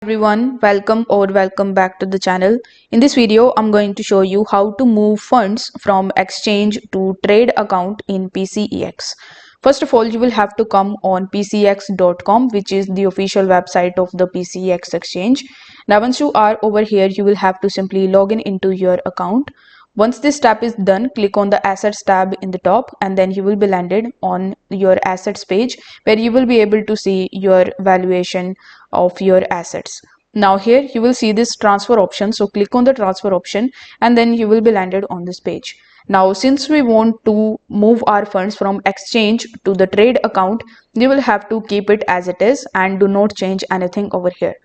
Everyone, welcome back to the channel. In this video I'm going to show you how to move funds from exchange to trade account in PCEX. First of all, you will have to come on PCEX.com, which is the official website of the PCEX exchange. Now once you are over here, you will have to simply log in into your account. Once this step is done, click on the assets tab in the top, and then you will be landed on your assets page where you will be able to see your valuation of your assets. Now here you will see this transfer option, so click on the transfer option and then you will be landed on this page. Now since we want to move our funds from exchange to the trade account, you will have to keep it as it is and do not change anything over here.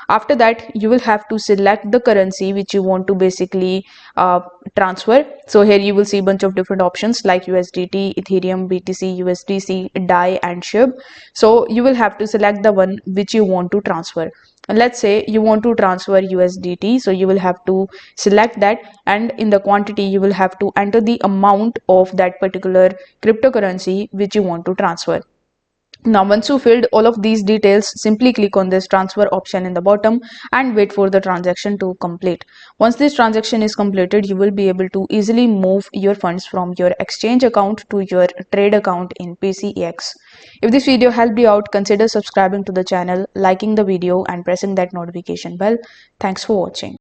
After that, you will have to select the currency which you want to basically transfer. So here you will see a bunch of different options like USDT, Ethereum, BTC, USDC, DAI and SHIB. So you will have to select the one which you want to transfer. Let's say you want to transfer USDT, so you will have to select that, and in the quantity you will have to enter the amount of that particular cryptocurrency which you want to transfer. Now once you filled all of these details, simply click on this transfer option in the bottom and wait for the transaction to complete. Once this transaction is completed, you will be able to easily move your funds from your exchange account to your trade account in PCEX. If this video helped you out, consider subscribing to the channel, liking the video and pressing that notification bell. Thanks for watching.